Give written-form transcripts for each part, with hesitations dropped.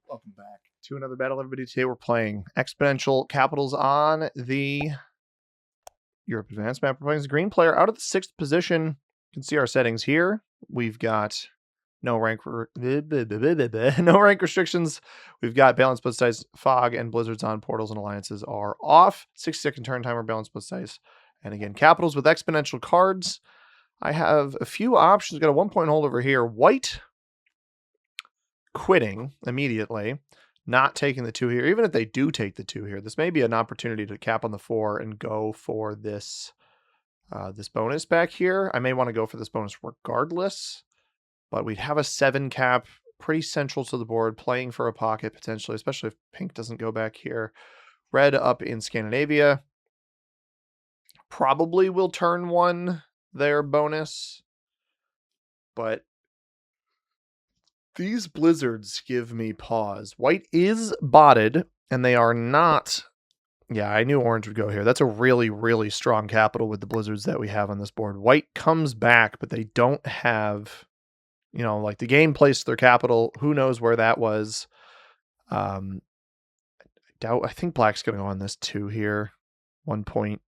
Welcome back to another battle, everybody. Today we're playing Exponential Capitals on the Europe Advanced map. We're playing as a green player out of the 6th position. You can see our settings here. We've got no rank restrictions. We've got balance split dice, fog, and blizzards on. Portals and alliances are off. 6-second turn timer, balance split dice. And again, Capitals with exponential cards. I have a few options. Got a 1-point hold over here. White quitting immediately, not taking the 2 here. Even if they do take the 2 here, this may be an opportunity to cap on the 4 and go for this this bonus back here. I may want to go for this bonus regardless, but we'd have a 7 cap pretty central to the board, playing for a pocket potentially, especially if pink doesn't go back here. Red up in Scandinavia. Probably will turn 1 their bonus, but these blizzards give me pause. White is botted, and they are not. Yeah, I knew orange would go here. That's a really, really strong capital with the blizzards that we have on this board. White comes back, but they don't have, you know, like the game placed their capital. Who knows where that was? I think black's going to go on this 2 here. 1 point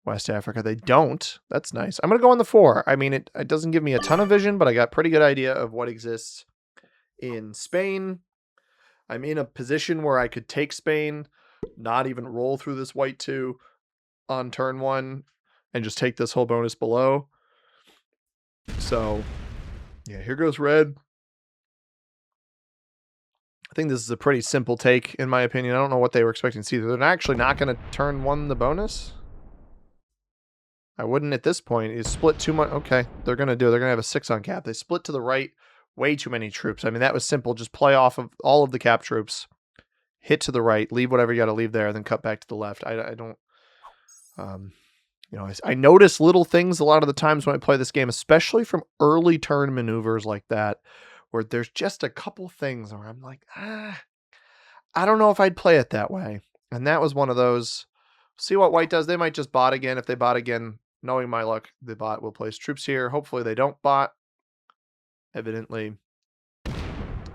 West Africa. They don't. That's nice. I'm going to go on the 4. I mean, it doesn't give me a ton of vision, but I got pretty good idea of what exists in Spain. I'm in a position where I could take Spain, not even roll through this white 2 on turn 1, and just take this whole bonus below. So, yeah, here goes red. I think this is a pretty simple take, in my opinion. I don't know what they were expecting to see. They're actually not going to turn 1 the bonus. I wouldn't at this point. Is split too much. Okay, they're going to do it. They're going to have a 6 on cap. They split to the right. Way too many troops. I mean, that was simple. Just play off of all of the cap troops, hit to the right, leave whatever you got to leave there, and then cut back to the left. I don't, you know, I notice little things a lot of the times when I play this game, especially from early turn maneuvers like that, where there's just a couple things where I'm like, I don't know if I'd play it that way. And that was one of those. See what white does. They might just bot again. If they bot again, knowing my luck, the bot will place troops here. Hopefully they don't bot. Evidently,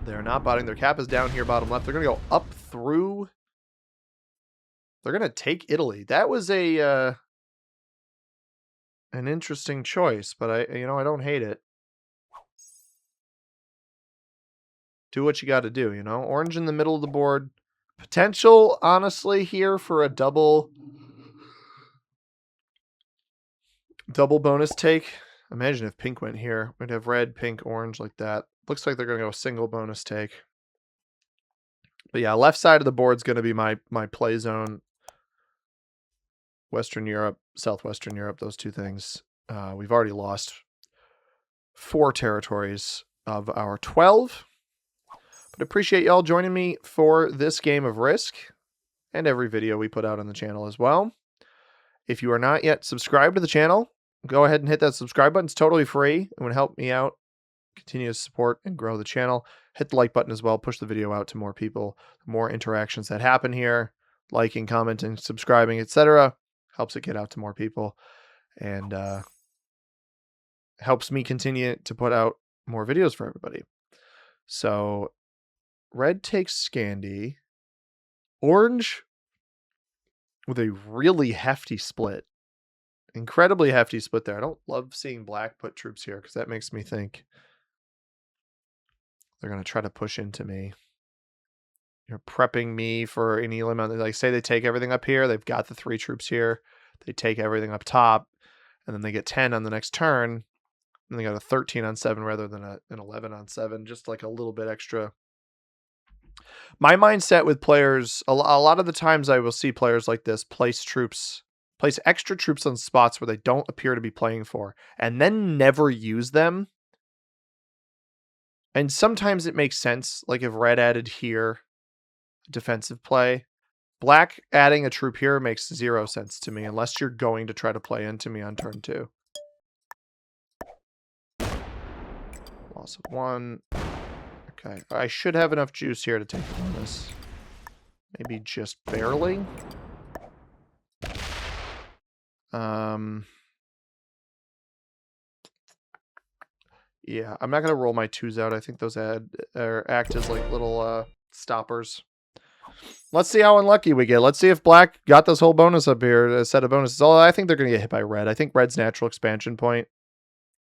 they're not botting. Their cap is down here, bottom left. They're going to go up through. They're going to take Italy. That was a an interesting choice, but I don't hate it. Do what you got to do, you know. Orange in the middle of the board. Potential, honestly, here for a double bonus take. Imagine if pink went here. We'd have red, pink, orange like that. Looks like they're going to go single bonus take. But yeah, left side of the board is going to be my play zone. Western Europe, Southwestern Europe, those 2 things. We've already lost 4 territories of our 12. But appreciate y'all joining me for this game of Risk and every video we put out on the channel as well. If you are not yet subscribed to the channel, go ahead and hit that subscribe button. It's totally free. It would help me out, continue to support and grow the channel. Hit the like button as well. Push the video out to more people. The more interactions that happen here, liking, commenting, subscribing, etc., helps it get out to more people and helps me continue to put out more videos for everybody. So red takes Scandi. Orange with a really hefty split. Incredibly hefty split there. I don't love seeing black put troops here because that makes me think they're going to try to push into me. You're prepping me for any element. Like, say they take everything up here. They've got the 3 troops here. They take everything up top, and then they get 10 on the next turn. And they got a 13 on 7 rather than an 11 on 7. Just like a little bit extra. My mindset with players, a lot of the times I will see players like this place extra troops on spots where they don't appear to be playing for, and then never use them. And sometimes it makes sense, like if red added here, defensive play. Black adding a troop here makes 0 sense to me, unless you're going to try to play into me on turn 2. Loss of 1. Okay, I should have enough juice here to take the bonus. Maybe just barely. Yeah, I'm not going to roll my 2s out. I think those act as like little Stoppers. Let's see how unlucky we get. Let's see if black got this whole bonus up here, a set of bonuses. Although I think they're going to get hit by red. I think red's natural expansion point.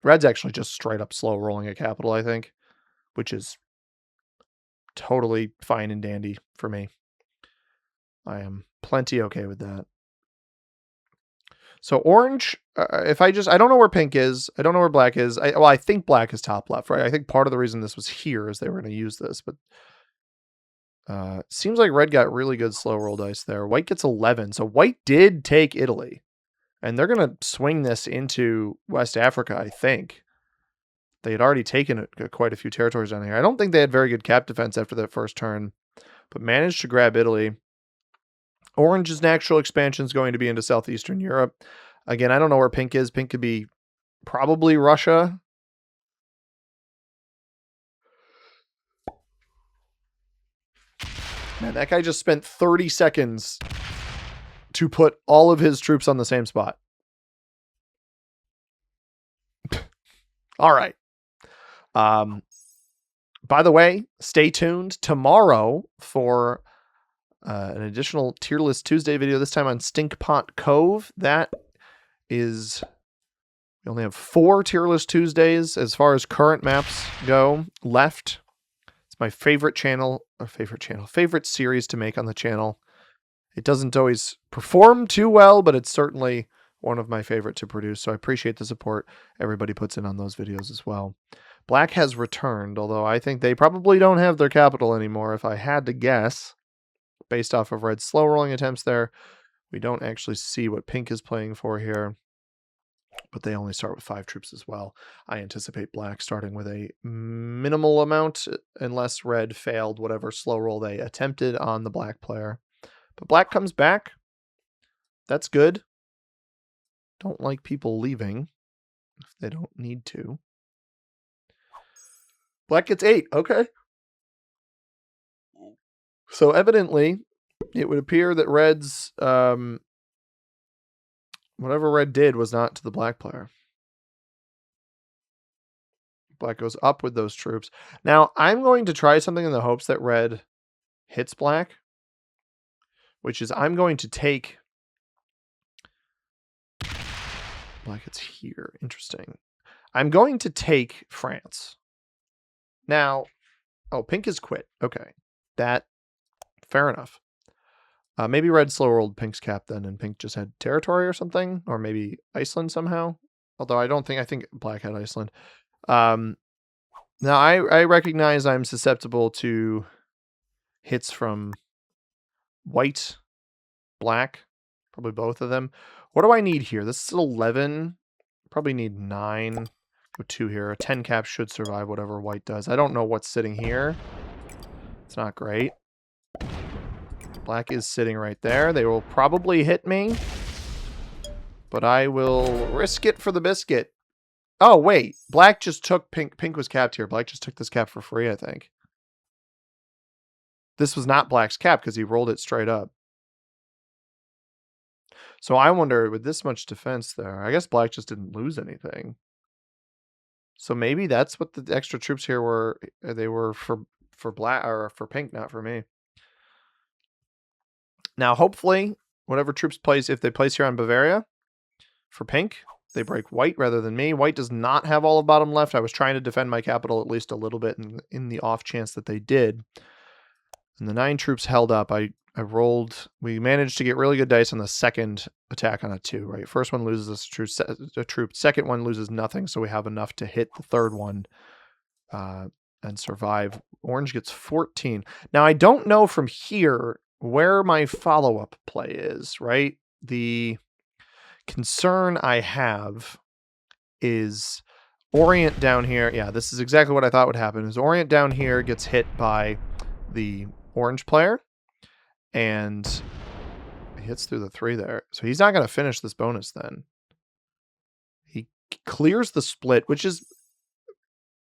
Red's actually just straight up slow rolling a capital, I think, which is totally fine and dandy for me. I am plenty okay with that. So orange, if I don't know where pink is. I don't know where black is. I think black is top left, right? I think part of the reason this was here is they were going to use this, but seems like red got really good slow roll dice there. White gets 11. So white did take Italy, and they're going to swing this into West Africa, I think. They had already taken quite a few territories down here. I don't think they had very good cap defense after that first turn, but managed to grab Italy. Orange's natural expansion is going to be into Southeastern Europe. Again, I don't know where pink is. Pink could be probably Russia. Man, that guy just spent 30 seconds to put all of his troops on the same spot. All right. By the way, stay tuned tomorrow for an additional tier list Tuesday video, this time on Stinkpot Cove. That is, we only have 4 tier list Tuesdays as far as current maps go left. It's my favorite favorite series to make on the channel. It doesn't always perform too well, but it's certainly one of my favorite to produce. So I appreciate the support everybody puts in on those videos as well. Black has returned, although I think they probably don't have their capital anymore. If I had to guess, based off of red's slow rolling attempts there, we don't actually see what pink is playing for here, but they only start with 5 troops as well. I anticipate black starting with a minimal amount unless red failed whatever slow roll they attempted on the black player. But black comes back. That's good. Don't like people leaving if they don't need to. Black gets 8. Okay. So evidently, it would appear that red's whatever red did was not to the black player. Black goes up with those troops. Now, I'm going to try something in the hopes that red hits black, which is I'm going to take... Black gets here. Interesting. I'm going to take France. Now, oh, pink is quit. Okay. That, fair enough. Maybe red slow rolled pink's cap then, and pink just had territory or something, or maybe Iceland somehow. Although I think black had Iceland. Now I recognize I'm susceptible to hits from white, black, probably both of them. What do I need here? This is 11. Probably need 9. Go 2 here. A 10 cap should survive whatever white does. I don't know what's sitting here. It's not great. Black is sitting right there. They will probably hit me, but I will risk it for the biscuit. Oh, wait. Black just took pink. Pink was capped here. Black just took this cap for free, I think. This was not black's cap because he rolled it straight up. So I wonder, with this much defense there, I guess black just didn't lose anything. So maybe that's what the extra troops here were. They were for black or for pink, not for me. Now, hopefully, whatever troops place, if they place here on Bavaria for pink, they break white rather than me. White does not have all of bottom left. I was trying to defend my capital at least a little bit in the off chance that they did. And the 9 troops held up. I rolled. We managed to get really good dice on the second attack on a 2, right? First one loses a troop. Second one loses nothing, so we have enough to hit the third one and survive. Orange gets 14. Now, I don't know from here where my follow-up play is, right? The concern I have is Orient down here. Yeah, this is exactly what I thought would happen. Is Orient down here gets hit by the orange player and hits through the 3 there. So he's not going to finish this bonus then. He clears the split, which is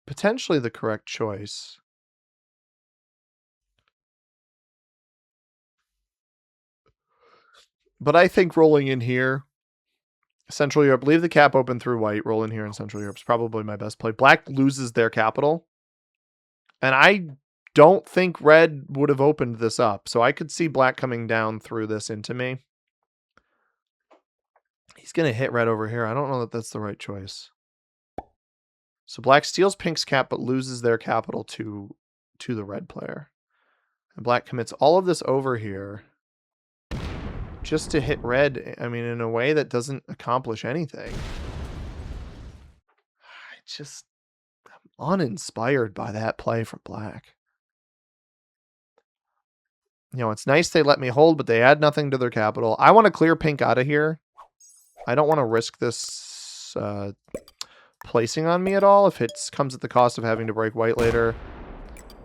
potentially the correct choice. But I think rolling in here, Central Europe, leave the cap open through white, roll in here in Central Europe is probably my best play. Black loses their capital. And I don't think red would have opened this up. So I could see black coming down through this into me. He's going to hit red over here. I don't know that that's the right choice. So black steals pink's cap, but loses their capital to the red player. And black commits all of this over here just to hit red, I mean, in a way that doesn't accomplish anything. I'm uninspired by that play from black. You know, it's nice they let me hold, but they add nothing to their capital. I want to clear pink out of here. I don't want to risk this placing on me at all if it comes at the cost of having to break white later.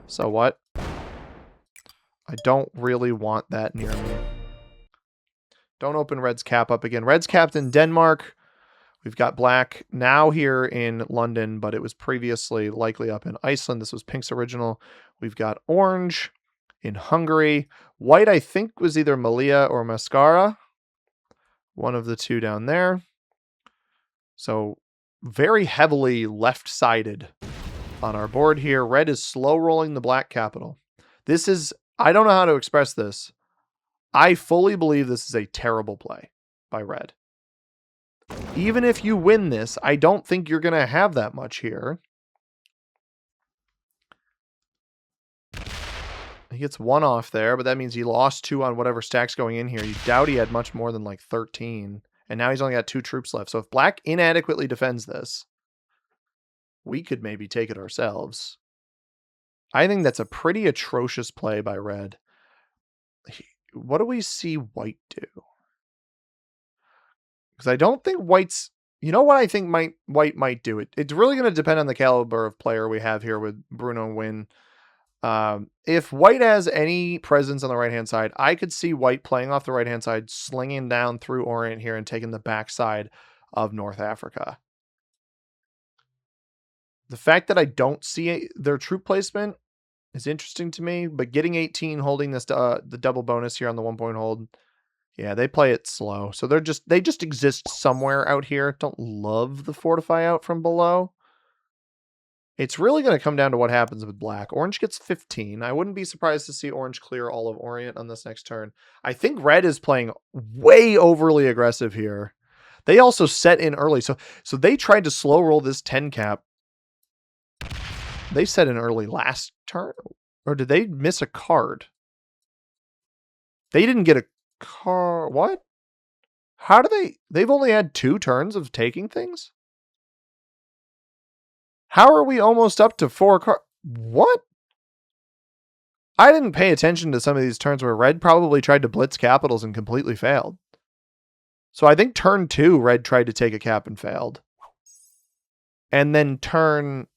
So what? I don't really want that near me. Don't open red's cap up again. Red's capped in Denmark. We've got black now here in London, but it was previously likely up in Iceland. This was pink's original. We've got orange in Hungary. White, I think, was either Malia or Mascara. One of the two down there. So very heavily left-sided on our board here. Red is slow rolling the black capital. This is, I don't know how to express this. I fully believe this is a terrible play by red. Even if you win this, I don't think you're going to have that much here. He gets 1 off there, but that means he lost 2 on whatever stack's going in here. You doubt he had much more than like 13. And now he's only got 2 troops left. So if black inadequately defends this, we could maybe take it ourselves. I think that's a pretty atrocious play by red. What do we see white do? Because I don't think white's... You know what I think white might do? It's really going to depend on the caliber of player we have here with Bruno Win. If white has any presence on the right-hand side, I could see white playing off the right-hand side, slinging down through Orient here and taking the backside of North Africa. The fact that I don't see their troop placement is interesting to me, but getting 18, holding this the double bonus here on the 1-point hold, yeah, they play it slow. So they just exist somewhere out here. Don't love the fortify out from below. It's really going to come down to what happens with black. Orange gets 15. I wouldn't be surprised to see orange clear all of Orient on this next turn. I think red is playing way overly aggressive here. They also set in early. So they tried to slow roll this 10 cap. They set in early last turn? Or did they miss a card? They didn't get a card. What? How do they... They've only had 2 turns of taking things? How are we almost up to 4 cards? What? I didn't pay attention to some of these turns where red probably tried to blitz capitals and completely failed. So I think turn 2, red tried to take a cap and failed. And then turn...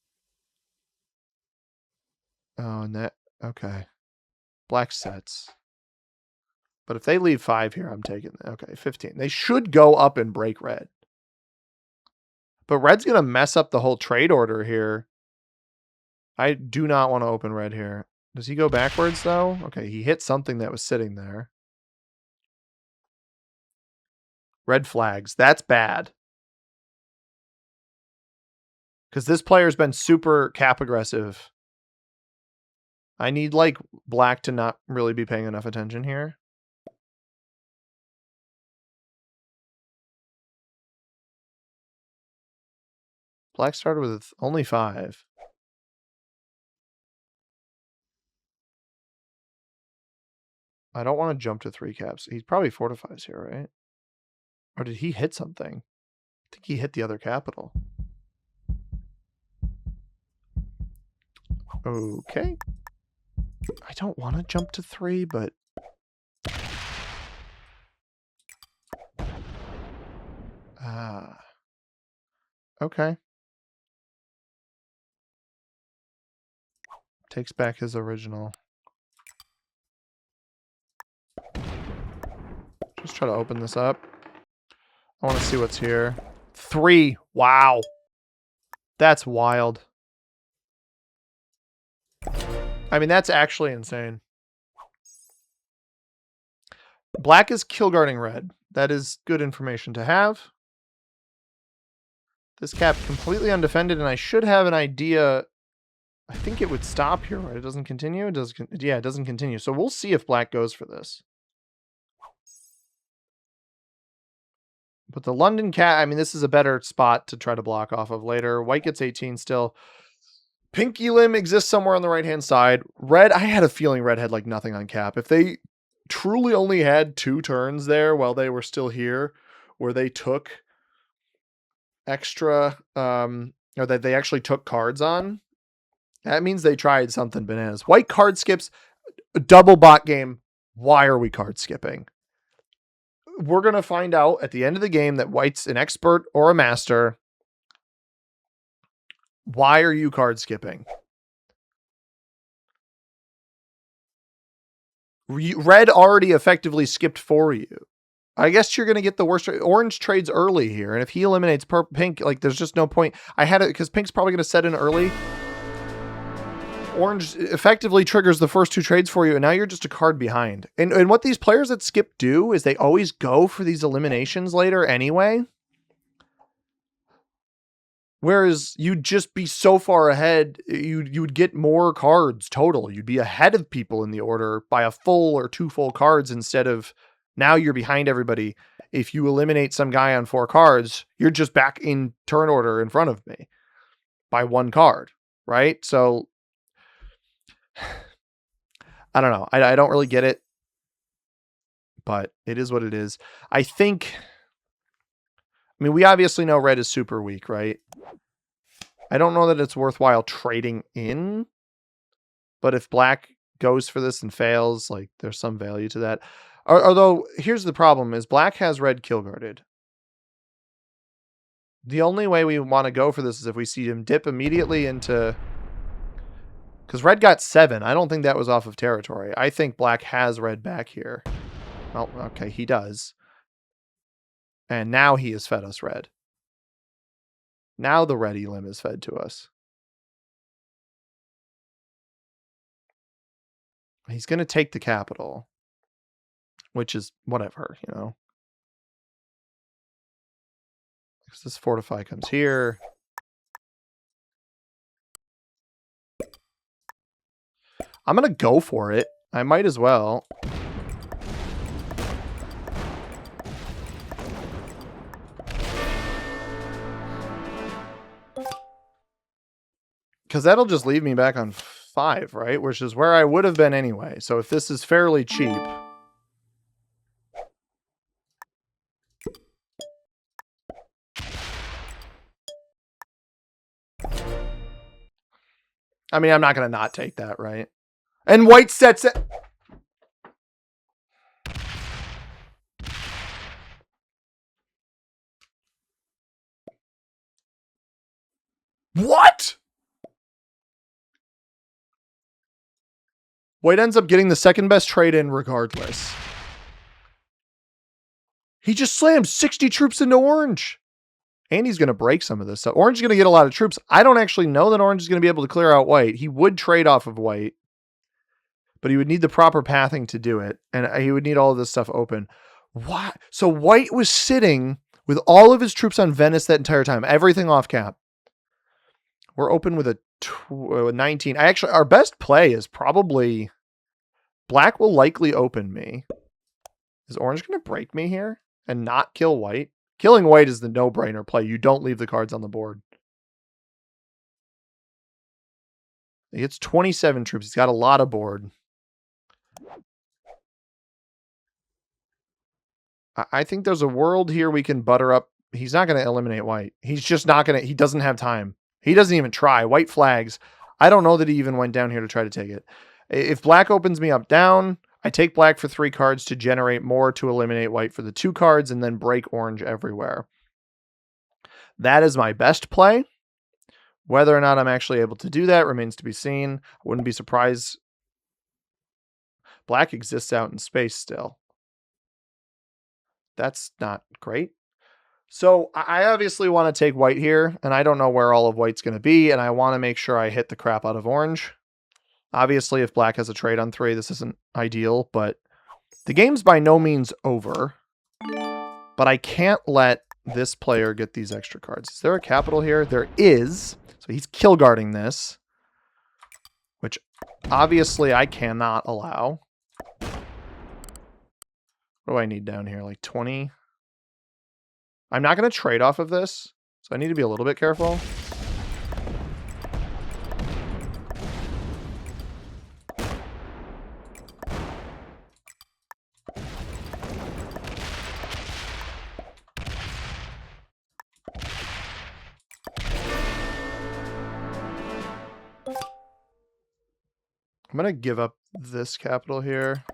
Oh, and that... Okay. Black sets. But if they leave 5 here, I'm taking... Okay, 15. They should go up and break red. But red's going to mess up the whole trade order here. I do not want to open red here. Does he go backwards, though? Okay, he hit something that was sitting there. Red flags. That's bad. Because this player's been super cap aggressive. I need, like, black to not really be paying enough attention here. Black started with only 5. I don't want to jump to 3 caps. He probably fortifies here, right? Or did he hit something? I think he hit the other capital. Okay. I don't want to jump to 3, but... Okay. Takes back his original. Just try to open this up. I want to see what's here. 3. Wow. That's wild. I mean, that's actually insane. Black is kill guarding red. That is good information to have. This cap completely undefended, and I should have an idea I think it would stop here, right? It doesn't continue? It does, yeah, it doesn't continue. So we'll see if black goes for this. But the London cat, I mean, this is a better spot to try to block off of later. White gets 18 still. Pinky Limb exists somewhere on the right-hand side. Red, I had a feeling red had like nothing on cap. If they truly only had 2 turns there while they were still here, where they took extra, or that they actually took cards on, that means they tried something bananas. White card skips, double bot game. Why are we card skipping? We're going to find out at the end of the game that white's an expert or a master. Why are you card skipping? Red already effectively skipped for you. I guess you're going to get the worst. Orange trades early here. And if he eliminates pink, like there's just no point. I had it because pink's probably going to set in early. Orange effectively triggers the first 2 trades for you, and now you're just a card behind. And what these players that skip do is they always go for these eliminations later anyway. Whereas you'd just be so far ahead, you would get more cards total. You'd be ahead of people in the order by a full or 2 full cards instead of now you're behind everybody. If you eliminate some guy on 4 cards, you're just back in turn order in front of me by 1 card, right? So I don't know. I don't really get it, but it is what it is. I mean, we obviously know red is super weak, right? I don't know that it's worthwhile trading in, but if black goes for this and fails, like there's some value to that. Although here's the problem is black has red kill guarded. The only way we want to go for this is if we see him dip immediately into, because red got 7. I don't think that was off of territory. I think black has red back here. Well, okay, he does. And now he has fed us red. Now the red elim is fed to us. He's going to take the capital, which is whatever, you know. Because this fortify comes here. I'm going to go for it. I might as well. Because that'll just leave me back on 5, right? Which is where I would have been anyway. So if this is fairly cheap. I mean, I'm not going to not take that, right? And white sets it. What? White ends up getting the second best trade in regardless. He just slammed 60 troops into orange. And he's going to break some of this stuff. Orange is going to get a lot of troops. I don't actually know that orange is going to be able to clear out white. He would trade off of white, but he would need the proper pathing to do it. And he would need all of this stuff open. What? So white was sitting with all of his troops on Venice that entire time. Everything off cap. We're open with a 19. Our best play is probably black will likely open me. Is orange going to break me here and not kill white? Killing white is the no-brainer play. You don't leave the cards on the board. He gets 27 troops. He's got a lot of board. I think there's a world here we can butter up. He's not going to eliminate white. He's just not going to. He doesn't have time. He doesn't even try. White flags. I don't know that he even went down here to try to take it. If black opens me up down, I take black for 3 cards to generate more to eliminate white for the 2 cards and then break orange everywhere. That is my best play. Whether or not I'm actually able to do that remains to be seen. I wouldn't be surprised. Black exists out in space still. That's not great. So I obviously want to take white here, and I don't know where all of white's going to be, and I want to make sure I hit the crap out of orange. Obviously, if black has a trade on 3, this isn't ideal, but the game's by no means over. But I can't let this player get these extra cards. Is there a capital here? There is. So he's kill guarding this. Obviously, I cannot allow. What do I need down here? Like 20? I'm not going to trade off of this, so I need to be a little bit careful. I'm going to give up this capital here.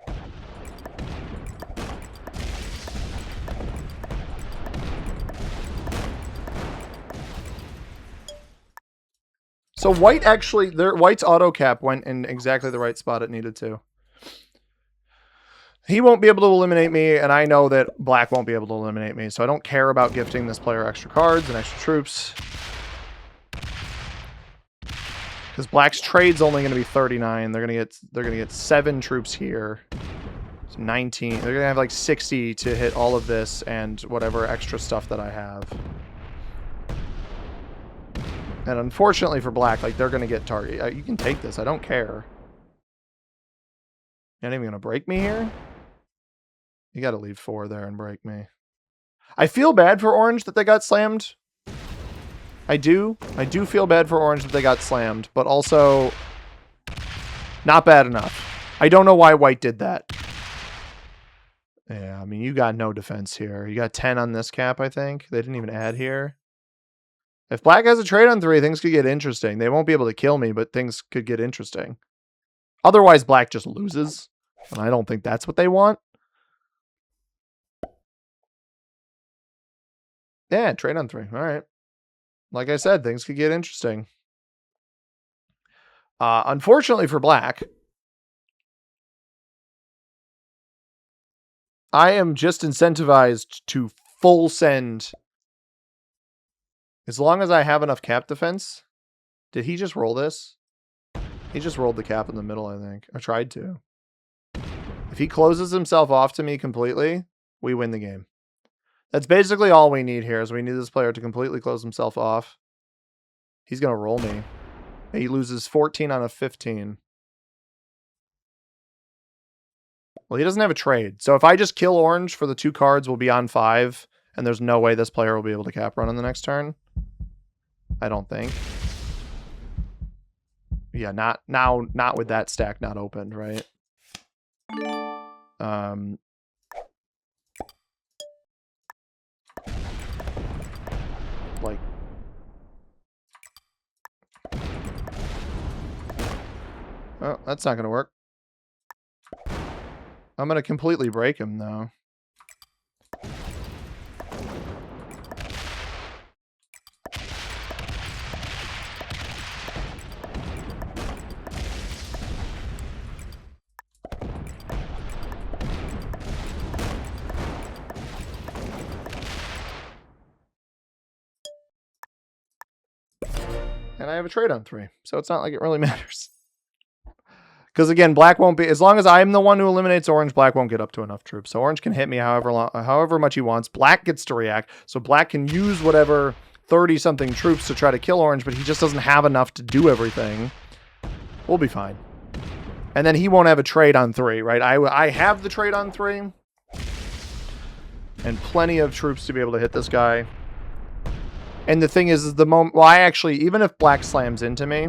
So white actually, white's auto cap went in exactly the right spot it needed to. He won't be able to eliminate me, and I know that black won't be able to eliminate me, so I don't care about gifting this player extra cards and extra troops. Because black's trade's only going to be 39. They're going to get 7 troops here. So 19. They're going to have like 60 to hit all of this and whatever extra stuff that I have. And unfortunately for black, like they're going to get target. You can take this. I don't care. You're not even going to break me here? You got to leave 4 there and break me. I feel bad for orange that they got slammed. I do feel bad for orange that they got slammed, but also not bad enough. I don't know why white did that. Yeah, I mean, you got no defense here. You got 10 on this cap, I think. They didn't even add here. If black has a trade on 3, things could get interesting. They won't be able to kill me, but things could get interesting. Otherwise, black just loses, and I don't think that's what they want. Yeah, trade on 3. All right. Like I said, things could get interesting. Unfortunately for black, I am just incentivized to full send. As long as I have enough cap defense. Did he just roll this? He just rolled the cap in the middle, I think. I tried to. If he closes himself off to me completely, we win the game. That's basically all we need here, is we need this player to completely close himself off. He's going to roll me. He loses 14 on a 15. Well, he doesn't have a trade. So if I just kill orange for the 2 cards, we'll be on 5, and there's no way this player will be able to cap run in the next turn. I don't think. Yeah, not with that stack not opened, right? Like, oh, that's not gonna work. I'm gonna completely break him though. And I have a trade on 3, so it's not like it really matters. Because again, black won't be, as long as I'm the one who eliminates orange, black won't get up to enough troops. So orange can hit me however much he wants. Black gets to react, so black can use whatever 30-something troops to try to kill orange, but he just doesn't have enough to do everything. We'll be fine. And then he won't have a trade on 3, right? I have the trade on 3. And plenty of troops to be able to hit this guy. And the thing is the moment... Well, I actually... Even if black slams into me,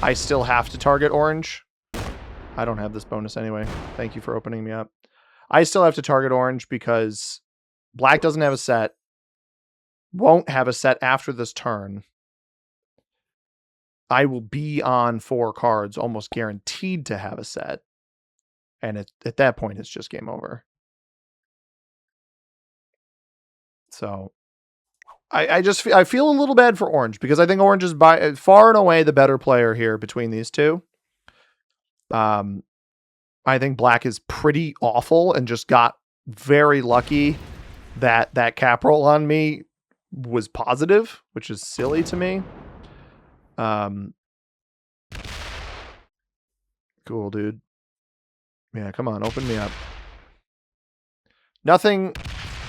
I still have to target orange. I don't have this bonus anyway. Thank you for opening me up. I still have to target orange because black doesn't have a set. Won't have a set after this turn. I will be on 4 cards, almost guaranteed to have a set. And at that point, it's just game over. So... I feel a little bad for orange because I think orange is by far and away the better player here between these two. I think black is pretty awful and just got very lucky that that cap roll on me was positive, which is silly to me. Cool, dude. Yeah, come on, open me up. Nothing...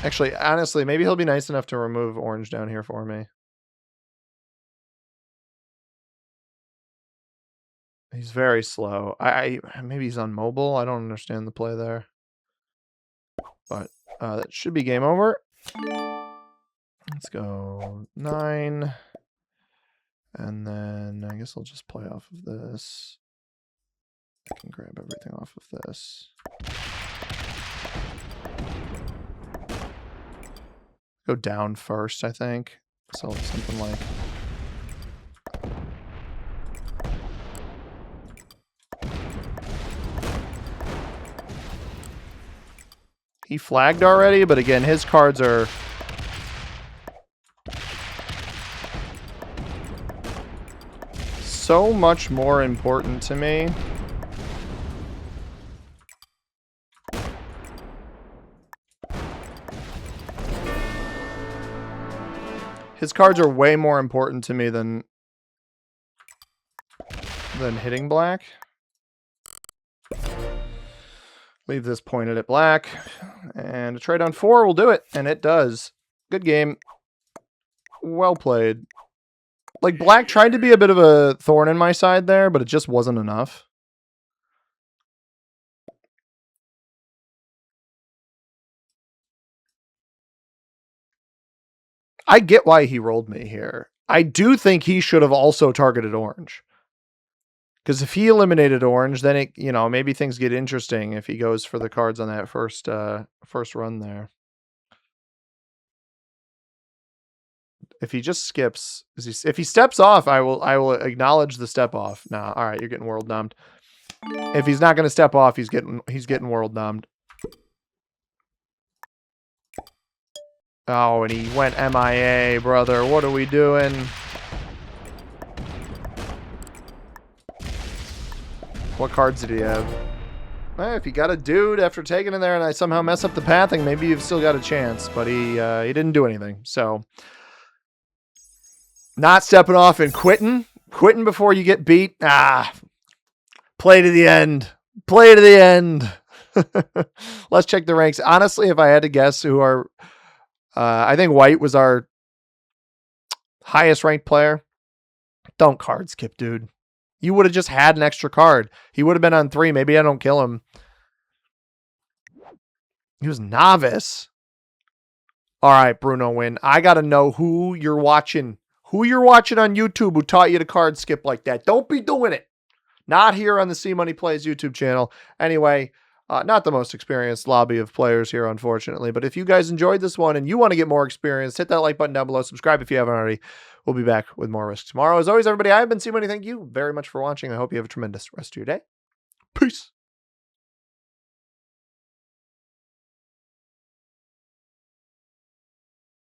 Actually, honestly, maybe he'll be nice enough to remove orange down here for me. He's very slow. Maybe he's on mobile. I don't understand the play there. But that should be game over. Let's go 9. And then I guess I'll just play off of this. I can grab everything off of this. Go down first, I think. So something like... He flagged already, but again, his cards are... so much more important to me. His cards are way more important to me than hitting black. Leave this pointed at black. And a trade on 4 will do it. And it does. Good game. Well played. Like, black tried to be a bit of a thorn in my side there, but it just wasn't enough. I get why he rolled me here. I do think he should have also targeted orange. Because if he eliminated orange, then it, you know, maybe things get interesting if he goes for the cards on that first run there. If he just skips, if he steps off, I will acknowledge the step off. Nah, all right, you're getting world domed. If he's not going to step off, he's getting world domed. Oh, and he went MIA, brother. What are we doing? What cards did he have? If you got a dude after taking in there and I somehow mess up the pathing, maybe you've still got a chance. But he didn't do anything. So, not stepping off and quitting. Quitting before you get beat. Play to the end. Play to the end. Let's check the ranks. Honestly, if I had to guess who our... I think White was our highest ranked player. Don't card skip, dude. You would have just had an extra card. He would have been on 3. Maybe I don't kill him. He was novice. All right, Bruno win. I got to know who you're watching. Who you're watching on YouTube who taught you to card skip like that. Don't be doing it. Not here on the C Money Plays YouTube channel. Anyway, not the most experienced lobby of players here, unfortunately. But if you guys enjoyed this one and you want to get more experience, hit that like button down below. Subscribe if you haven't already. We'll be back with more Risks tomorrow. As always, everybody, I've been C Money. Thank you very much for watching. I hope you have a tremendous rest of your day. Peace.